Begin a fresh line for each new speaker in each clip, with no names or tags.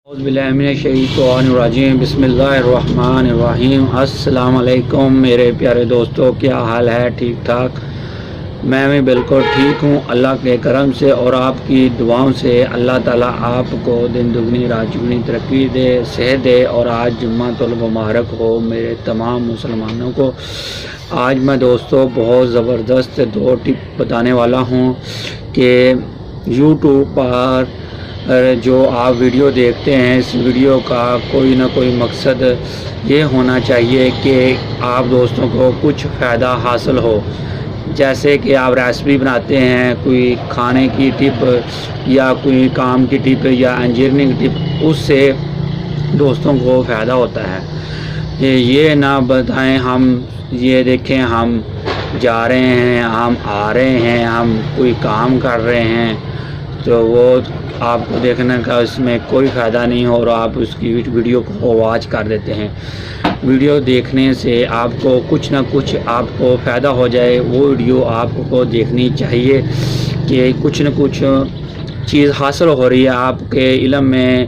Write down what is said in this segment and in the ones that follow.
औज़ुबिल्लाहिमिनश्शैतानिर्रजीम बिस्मिल्लाहिर्रहमानिर्रहीम। अस्सलाम वालेकुम मेरे प्यारे दोस्तों, क्या हाल है? ठीक ठाक? मैं भी बिल्कुल ठीक हूँ अल्लाह के करम से और आपकी दुआओं से। अल्लाह ताला आपको दिन दुगनी रात चौगुनी तरक्की दे, सेहत दे। और आज जुम्मातुल मुबारक हो मेरे तमाम मुसलमानों को। आज मैं दोस्तों बहुत ज़बरदस्त दो टिप बताने वाला हूँ कि यूट्यूब पर जो आप वीडियो देखते हैं, इस वीडियो का कोई ना कोई मकसद ये होना चाहिए कि आप दोस्तों को कुछ फ़ायदा हासिल हो। जैसे कि आप रेसिपी बनाते हैं, कोई खाने की टिप या कोई काम की टिप या इंजीनियरिंग टिप, उससे दोस्तों को फ़ायदा होता है। ये ना बताएं हम ये देखें हम जा रहे हैं, हम आ रहे हैं, हम कोई काम कर रहे हैं, तो वो आपको देखने का इसमें कोई फ़ायदा नहीं हो और आप उसकी वीडियो को वॉच कर देते हैं। वीडियो देखने से आपको कुछ ना कुछ आपको फ़ायदा हो जाए, वो वीडियो आपको देखनी चाहिए कि कुछ न कुछ चीज़ हासिल हो रही है, आपके इल्म में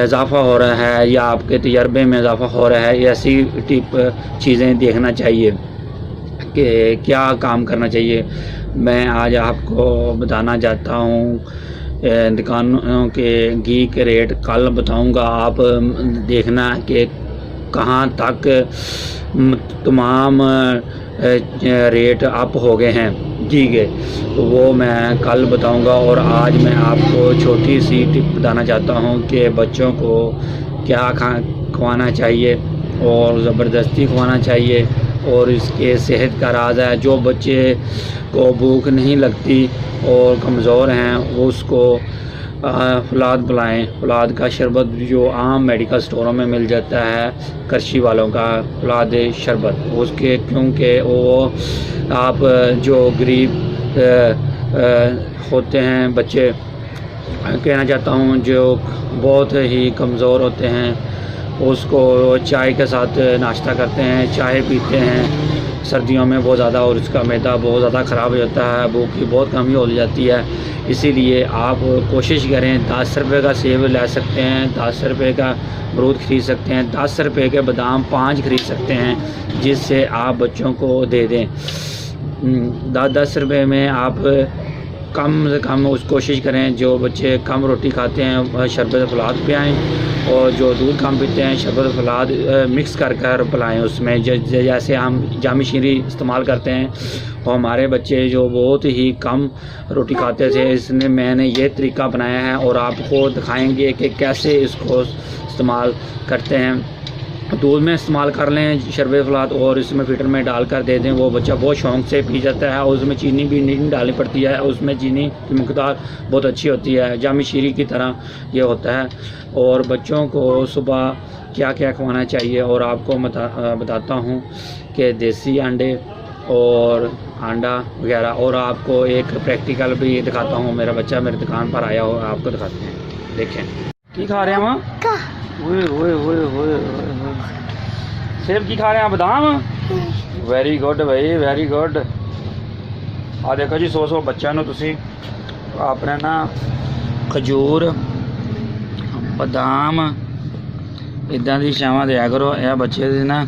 इजाफ़ा हो रहा है या आपके तजर्बे में इजाफ़ा हो रहा है। ऐसी टिप चीज़ें देखना चाहिए कि क्या काम करना चाहिए। मैं आज आपको बताना चाहता हूँ दुकानों के घी के रेट कल बताऊंगा। आप देखना कि कहाँ तक तमाम रेट अप हो गए हैं घी के, तो वो मैं कल बताऊंगा। और आज मैं आपको छोटी सी टिप बताना चाहता हूँ कि बच्चों को क्या खवाना चाहिए और ज़बरदस्ती खवाना चाहिए और इसके सेहत का राज है। जो बच्चे को भूख नहीं लगती और कमज़ोर हैं वो उसको फलाद पिलाएँ। फलाद का शरबत जो आम मेडिकल स्टोरों में मिल जाता है, करशी वालों का फलाद शरबत, उसके क्योंकि वो आप जो गरीब होते हैं बच्चे, कहना चाहता हूँ जो बहुत ही कमज़ोर होते हैं, उसको चाय के साथ नाश्ता करते हैं, चाय पीते हैं सर्दियों में बहुत ज़्यादा, और उसका मैदा बहुत ज़्यादा ख़राब हो जाता है, भूख की बहुत कमी हो जाती है। इसीलिए आप कोशिश करें, 10 रुपये का सेब ले सकते हैं, 10 रुपये का अमरूद ख़रीद सकते हैं, 10 रुपये के बादाम 5 ख़रीद सकते हैं, जिससे आप बच्चों को दे दें। 10 रुपये में आप कम से कम उस कोशिश करें जो बच्चे कम रोटी खाते हैं शरबत फलाद पिलाएँ, और जो दूध कम पीते हैं शरबत फलाद मिक्स कर कर पिलाएँ। उसमें जैसे हम जामी शीरी इस्तेमाल करते हैं, और हमारे बच्चे जो बहुत ही कम रोटी खाते थे, इसने मैंने ये तरीका बनाया है और आपको दिखाएंगे कि कैसे इसको इस्तेमाल करते हैं। दूध में इस्तेमाल कर लें शरबत फलाद और इसमें फिल्टर में डाल कर दे दें, वो बच्चा बहुत शौक़ से पी जाता है। और उसमें चीनी भी नहीं डालनी पड़ती है, उसमें चीनी की मकदार बहुत अच्छी होती है, जामी शीरी की तरह ये होता है। और बच्चों को सुबह क्या क्या खवाना चाहिए और आपको बताता हूँ कि देसी अंडे और अंडा वगैरह, और आपको एक प्रैक्टिकल भी दिखाता हूँ। मेरा बच्चा मेरी दुकान पर आया हो, आपको दिखाते हैं, देखें की खा रहे हैं वहाँ। सेब की खा रहे हैं, बादाम। वेरी गुड भाई, वेरी गुड। आ देखो जी, 100 बच्चों ਨੂੰ ਤੁਸੀਂ ਆਪਣੇ ਨਾ ਖਜੂਰ ਬਾਦਾਮ ਇਦਾਂ ਦੀ ਛਾਵਾਂ ਦਿਆ ਕਰੋ। ਇਹ ਬੱਚੇ ਦੀ ਨਾ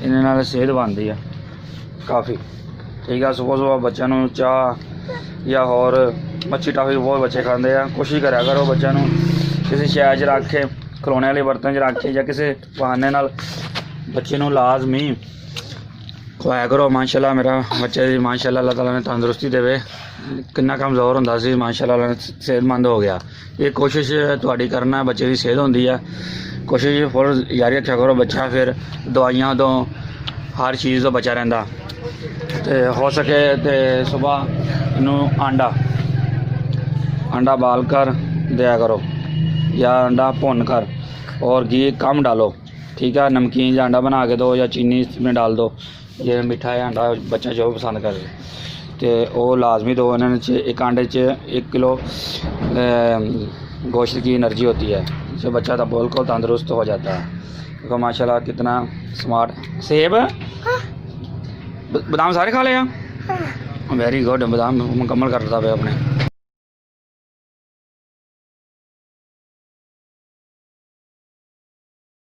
ਇਹਨਾਂ ਨਾਲ ਸਿਹਤ ਬਣਦੀ ਆ ਕਾਫੀ, ਠੀਕ ਆ। ਸੁਬਹ ਬੱਚਿਆਂ ਨੂੰ ਚਾਹ ਜਾਂ ਹੋਰ ਮੱਛੀ ਟਾਫੀ ਬਹੁਤ ਬੱਚੇ ਖਾਂਦੇ ਆ। ਕੋਸ਼ਿਸ਼ ਕਰਿਆ ਕਰੋ ਬੱਚਿਆਂ ਨੂੰ ਕਿਸੇ ਸ਼ੈ 'ਚ ਰੱਖ ਕੇ, ਖਿਡੌਣੇ ਵਾਲੇ ਬਰਤਨ 'ਚ ਰੱਖ ਕੇ, ਜਾਂ ਕਿਸੇ ਬਹਾਨੇ ਨਾਲ ਬੱਚੇ ਨੂੰ ਲਾਜ਼ਮੀ ਖਵਾਇਆ ਕਰੋ। ਮਾਸ਼ਾਅੱਲਾ ਮੇਰਾ ਬੱਚੇ ਦੀ ਮਾਸ਼ਾਅੱਲਾ ਅੱਲਾਹ ਤਾਲਾ ਨੇ ਤੰਦਰੁਸਤੀ ਦੇਵੇ। ਕਿੰਨਾ ਕਮਜ਼ੋਰ ਹੁੰਦਾ ਸੀ, ਮਾਸ਼ਾਅੱਲਾ ਅੱਲਾਹ ਨੇ ਸਿਹਤਮੰਦ ਹੋ ਗਿਆ। ਇਹ ਕੋਸ਼ਿਸ਼ ਤੁਹਾਡੀ ਕਰਨਾ, ਬੱਚੇ ਦੀ ਸਿਹਤ ਹੁੰਦੀ ਹੈ। ਕੋਸ਼ਿਸ਼ ਫੁੱਲ ਜਾਰੀ ਰੱਖਿਆ ਕਰੋ, ਬੱਚਾ ਫਿਰ ਦਵਾਈਆਂ ਤੋਂ ਹਰ ਚੀਜ਼ ਤੋਂ ਬਚਾ ਰਹਿੰਦਾ। ਤੇ ਹੋ ਸਕੇ ਤੇ ਸੁਬਾਹ ਇਹਨੂੰ अंडा बाल कर दिया करो या अंडा भुन कर, और घी कम डालो, ठीक है। नमकीन या अंडा बना के दो या चीनी में डाल दो, ये मीठा है अंडा बच्चा जो पसंद करे, तो वो लाजमी दो। इन्होंने एक अंडे 1 किलो गोश्त की एनर्जी होती है, इससे बच्चा तो बिल्कुल तंदुरुस्त हो जाता है। देखो माशाल्लाह कितना स्मार्ट। सेब बादाम सारे खा लिया, वेरी गुड। बादाम मुकम्मल कर रहा था अपने।